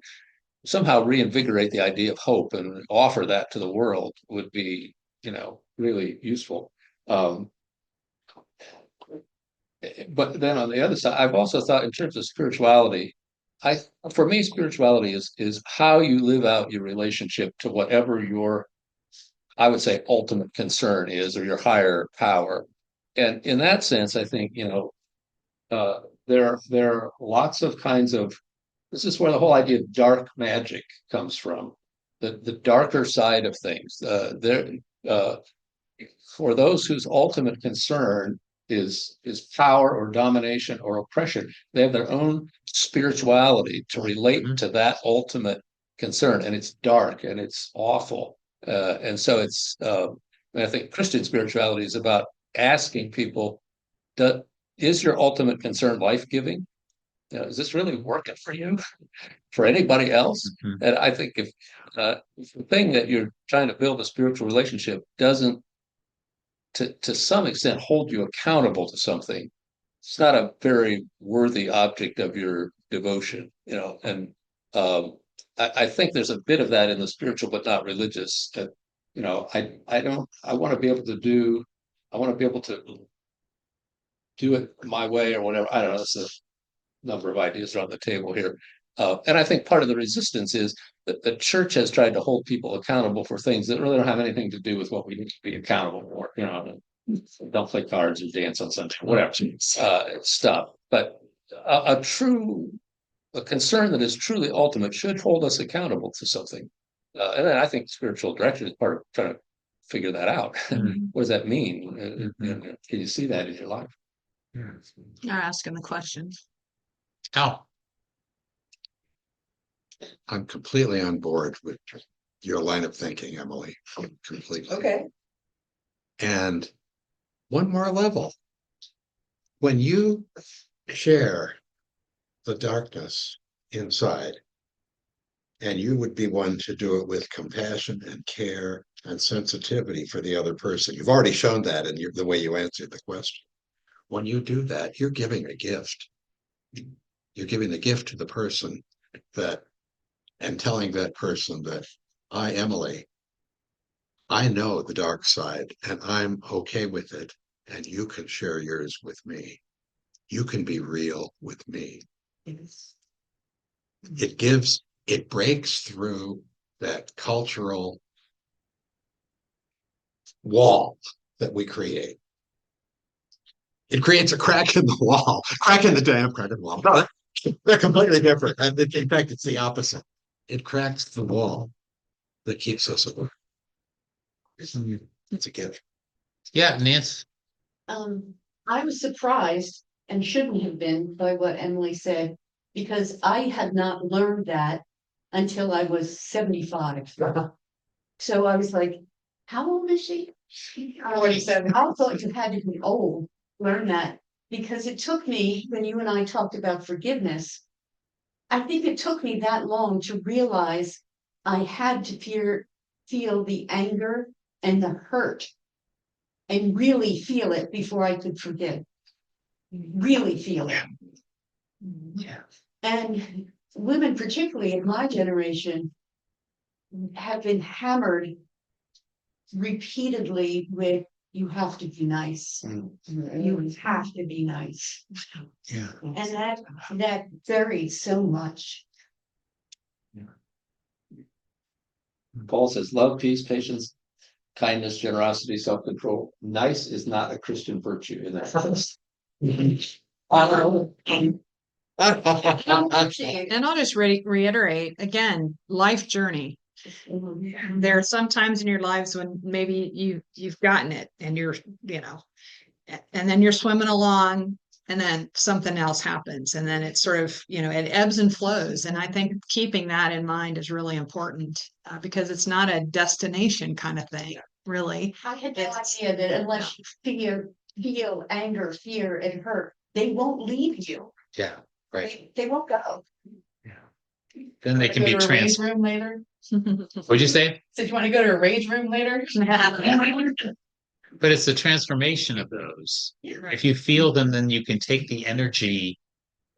[SPEAKER 5] somehow reinvigorate the idea of hope and offer that to the world would be, really useful. But then on the other side, I've also thought in terms of spirituality, for me, spirituality is how you live out your relationship to whatever your, I would say, ultimate concern is, or your higher power. And in that sense, I think, there are lots of kinds of, this is where the whole idea of dark magic comes from, the darker side of things. For those whose ultimate concern is power or domination or oppression, they have their own spirituality to relate to that ultimate concern, and it's dark and it's awful. And so I think Christian spirituality is about asking people, is your ultimate concern life-giving? Is this really working for you, for anybody else?
[SPEAKER 1] Mhm.
[SPEAKER 5] And I think if the thing that you're trying to build a spiritual relationship doesn't, to some extent, hold you accountable to something, it's not a very worthy object of your devotion, And I think there's a bit of that in the spiritual, but not religious. That I want to be able to do it my way or whatever. I don't know. That's a number of ideas are on the table here. And I think part of the resistance is that the church has tried to hold people accountable for things that really don't have anything to do with what we need to be accountable for. Don't play cards or dance on Sunday, whatever stuff. But a concern that is truly ultimate should hold us accountable to something. And then I think spiritual direction is part of trying to figure that out. What does that mean? Can you see that in your life?
[SPEAKER 2] You're asking the question.
[SPEAKER 1] Al,
[SPEAKER 8] I'm completely on board with your line of thinking, Emily. Completely.
[SPEAKER 7] Okay.
[SPEAKER 8] And one more level. When you share the darkness inside, and you would be one to do it with compassion and care and sensitivity for the other person. You've already shown that in the way you answered the question. When you do that, you're giving a gift. You're giving the gift to the person and telling that person that Emily, I know the dark side and I'm okay with it. And you can share yours with me. You can be real with me.
[SPEAKER 7] Yes.
[SPEAKER 8] It breaks through that cultural wall that we create. It creates a crack in the wall, crack in the dam, crack in the wall. No, they're completely different. And in fact, it's the opposite. It cracks the wall that keeps us apart. It's a gift.
[SPEAKER 1] yeah, Nancy.
[SPEAKER 9] I was surprised and shouldn't have been by what Emily said, because I had not learned that until I was 75. So I was like, how old is she?
[SPEAKER 7] 27.
[SPEAKER 9] I thought you had to be old, to learn that, because it took me, when you and I talked about forgiveness, I think it took me that long to realize I had to feel the anger and the hurt and really feel it before I could forget. Really feel it.
[SPEAKER 8] Yeah.
[SPEAKER 9] And women, particularly in my generation, have been hammered repeatedly with you have to be nice. You have to be nice.
[SPEAKER 8] Yeah.
[SPEAKER 9] And that varies so much.
[SPEAKER 5] Paul says, love, peace, patience, kindness, generosity, self-control. Nice is not a Christian virtue in that sense.
[SPEAKER 2] And I'll just reiterate again, life journey. There are some times in your lives when maybe you've gotten it and you're, and then you're swimming along and then something else happens and then it's sort of, it ebbs and flows. And I think keeping that in mind is really important because it's not a destination kind of thing, really.
[SPEAKER 9] I had no idea that unless you feel anger, fear, and hurt, they won't leave you.
[SPEAKER 8] Yeah, right.
[SPEAKER 9] They won't go.
[SPEAKER 1] Then they can be
[SPEAKER 7] Go to a rage
[SPEAKER 1] trans.
[SPEAKER 7] room later.
[SPEAKER 1] What'd you say?
[SPEAKER 7] So you want to go to a rage room later?
[SPEAKER 1] But it's the transformation of those. If you feel them, then you can take the energy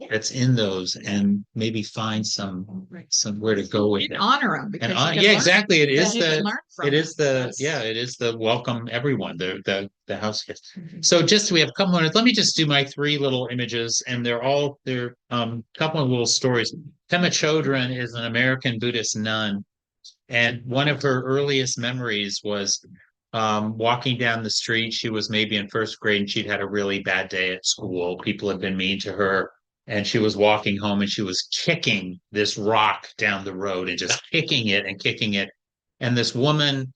[SPEAKER 1] that's in those and maybe find somewhere to go with it.
[SPEAKER 2] Honor them because
[SPEAKER 1] Yeah, exactly. It is
[SPEAKER 2] you can learn from
[SPEAKER 1] it is
[SPEAKER 2] them.
[SPEAKER 1] it is the welcome everyone, the house guests. So we have a couple minutes. Let me just do my 3 little images, and they're couple of little stories. Pema Chodron is an American Buddhist nun, and one of her earliest memories was walking down the street. She was maybe in first grade and she'd had a really bad day at school. People had been mean to her. And she was walking home and she was kicking this rock down the road and just kicking it and kicking it. And this woman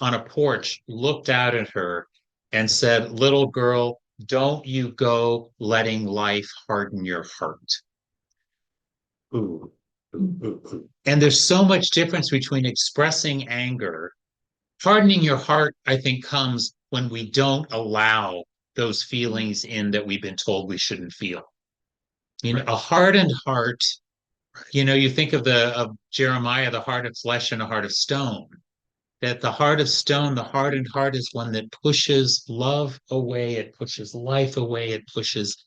[SPEAKER 1] on a porch looked out at her and said, "Little girl, don't you go letting life harden your heart." Ooh, ooh, ooh, ooh. And there's so much difference between expressing anger. Hardening your heart, I think, comes when we don't allow those feelings in that we've been told we shouldn't feel. A hardened heart, you think of Jeremiah, the heart of flesh and a heart of stone. That the heart of stone, the hardened heart is one that pushes love away, it pushes life away, it pushes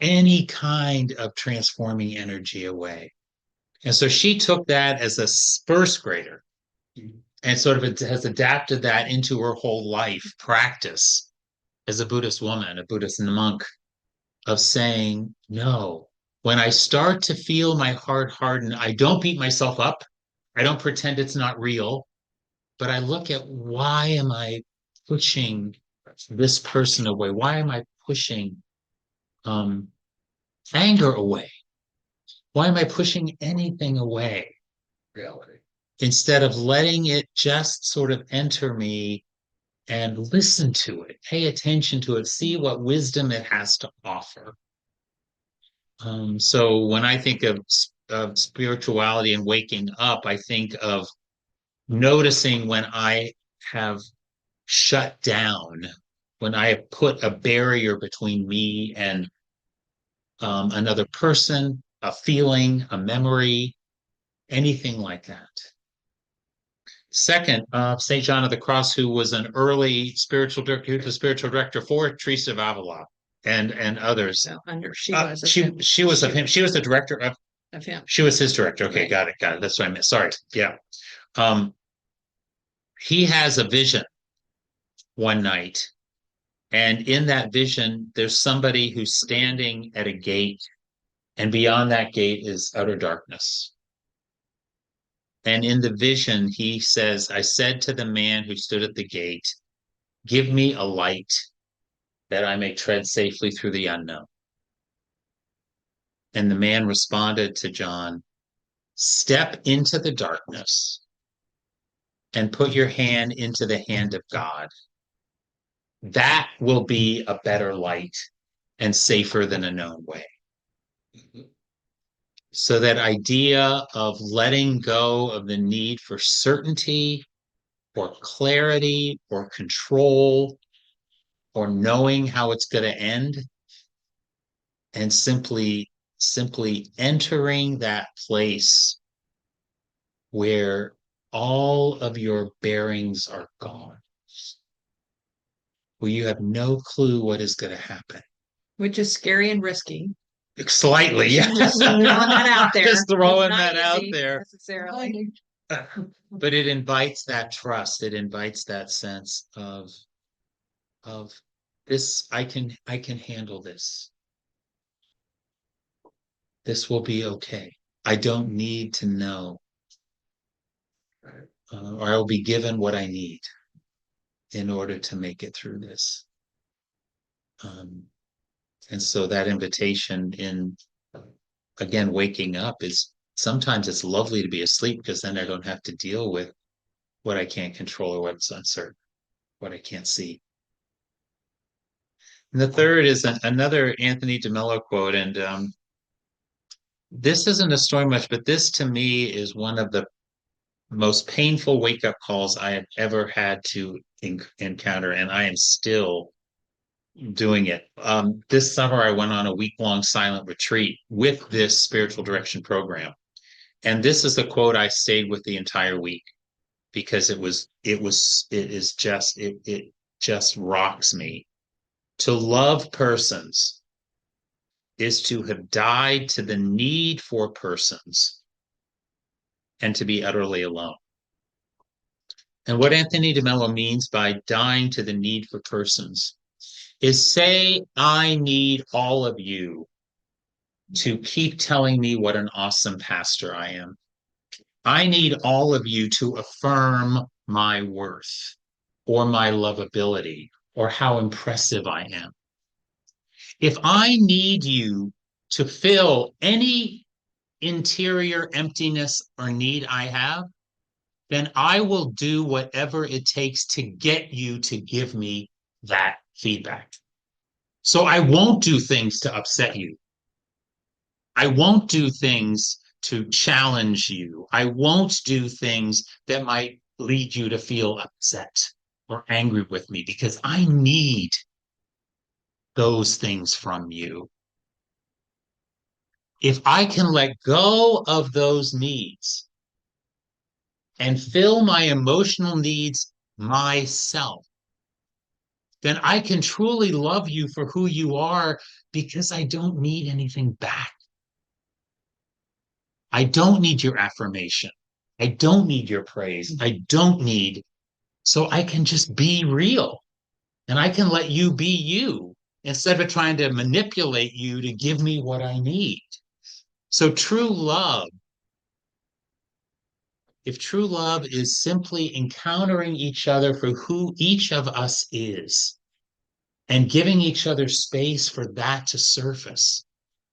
[SPEAKER 1] any kind of transforming energy away. And so she took that as a first grader and sort of has adapted that into her whole life practice as a Buddhist woman, a Buddhist monk, of saying, no, when I start to feel my heart harden, I don't beat myself up. I don't pretend it's not real, but I look at why am I pushing this person away? Why am I pushing anger away? Why am I pushing anything away?
[SPEAKER 8] Reality.
[SPEAKER 1] Instead of letting it just sort of enter me and listen to it, pay attention to it, see what wisdom it has to offer. So when I think of spirituality and waking up, I think of noticing when I have shut down, when I have put a barrier between me and another person, a feeling, a memory, anything like that. Second, St. John of the Cross, who was an early spiritual director, the spiritual director for Teresa of Avila and others. She was of him. She was the director of
[SPEAKER 2] him.
[SPEAKER 1] She was his director. Okay,
[SPEAKER 2] Right.
[SPEAKER 1] got it. That's what I meant. Sorry. Yeah. He has a vision one night, and in that vision, there's somebody who's standing at a gate, and beyond that gate is utter darkness. And in the vision, he says, I said to the man who stood at the gate, give me a light that I may tread safely through the unknown. And the man responded to John, step into the darkness and put your hand into the hand of God. That will be a better light and safer than a known way. So that idea of letting go of the need for certainty or clarity or control or knowing how it's going to end, and simply entering that place where all of your bearings are gone, where you have no clue what is going to happen.
[SPEAKER 2] Which is scary and risky.
[SPEAKER 1] Slightly, yeah.
[SPEAKER 2] Just throwing that out there.
[SPEAKER 1] Just throwing
[SPEAKER 2] Not
[SPEAKER 1] that out
[SPEAKER 2] easy
[SPEAKER 1] there.
[SPEAKER 2] Necessarily.
[SPEAKER 1] But it invites that trust. It invites that sense of this. I can handle this. This will be okay. I don't need to know, or I will be given what I need in order to make it through this. And so that invitation in, again, waking up is, sometimes it's lovely to be asleep because then I don't have to deal with what I can't control or what's uncertain, what I can't see. And the third is another Anthony DeMello quote, and this isn't a story much, but this to me is one of the most painful wake-up calls I have ever had to encounter, and I am still doing it. This summer, I went on a week-long silent retreat with this spiritual direction program. And this is the quote I stayed with the entire week because it just rocks me. To love persons is to have died to the need for persons and to be utterly alone. And what Anthony DeMello means by dying to the need for persons is, say I need all of you to keep telling me what an awesome pastor I am. I need all of you to affirm my worth or my lovability or how impressive I am. If I need you to fill any interior emptiness or need I have, then I will do whatever it takes to get you to give me that feedback. So I won't do things to upset you. I won't do things to challenge you. I won't do things that might lead you to feel upset or angry with me because I need those things from you. If I can let go of those needs and fill my emotional needs myself, then I can truly love you for who you are because I don't need anything back. I don't need your affirmation. I don't need your praise. I don't need, so I can just be real and I can let you be you instead of trying to manipulate you to give me what I need. So true love, if true love is simply encountering each other for who each of us is and giving each other space for that to surface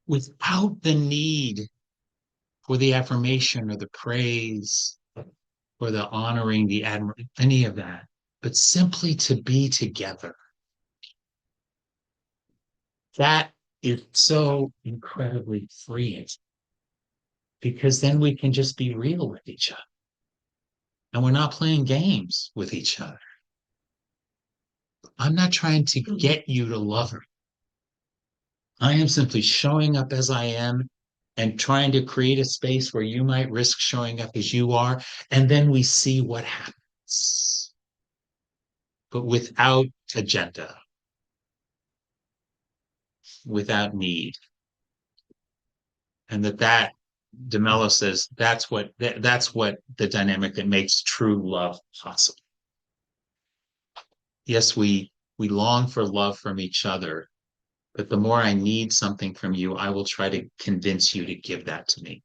[SPEAKER 1] without the need for the affirmation or the praise or the honoring, the admiration, any of that, but simply to be together. That is so incredibly freeing because then we can just be real with each other. And we're not playing games with each other. I'm not trying to get you to love me. I am simply showing up as I am and trying to create a space where you might risk showing up as you are. And then we see what happens. But without agenda, without need. And that DeMello says that's what the dynamic that makes true love possible. Yes, we long for love from each other, but the more I need something from you, I will try to convince you to give that to me.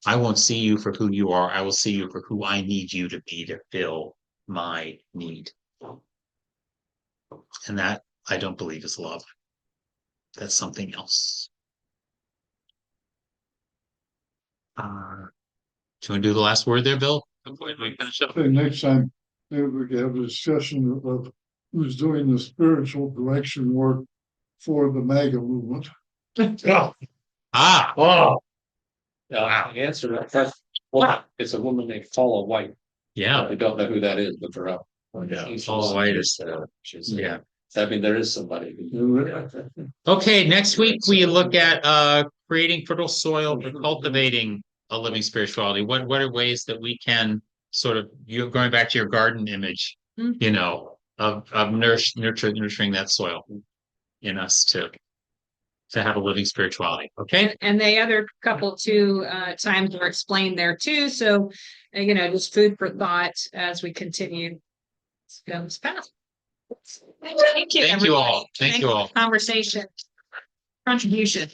[SPEAKER 1] I won't see you for who you are. I will see you for who I need you to be to fill my need. And that I don't believe is love. That's something else. Do you want to do the last word there, Bill? Before we finish up.
[SPEAKER 3] Okay, next time, maybe we can have a discussion of who's doing the spiritual direction work for the MAGA movement.
[SPEAKER 5] Oh,
[SPEAKER 1] Oh,
[SPEAKER 5] wow. The answer to that, well, it's a woman named Paula White.
[SPEAKER 1] yeah.
[SPEAKER 5] I don't know who that is, but they're up.
[SPEAKER 1] Yeah, Paula White is, yeah.
[SPEAKER 5] I mean, there is somebody.
[SPEAKER 1] Okay, next week we look at creating fertile soil for cultivating a living spirituality. What are ways that we can sort of, you're going back to your garden image,
[SPEAKER 2] Mm.
[SPEAKER 1] you know, of nurturing that soil in us to have a living spirituality. Okay.
[SPEAKER 2] And the other couple two times were explained there too. So, you know, just food for thought as we continue down this path. Thank you.
[SPEAKER 1] Thank you all.
[SPEAKER 2] everybody.
[SPEAKER 1] Thank you all.
[SPEAKER 2] Conversation. Contribution.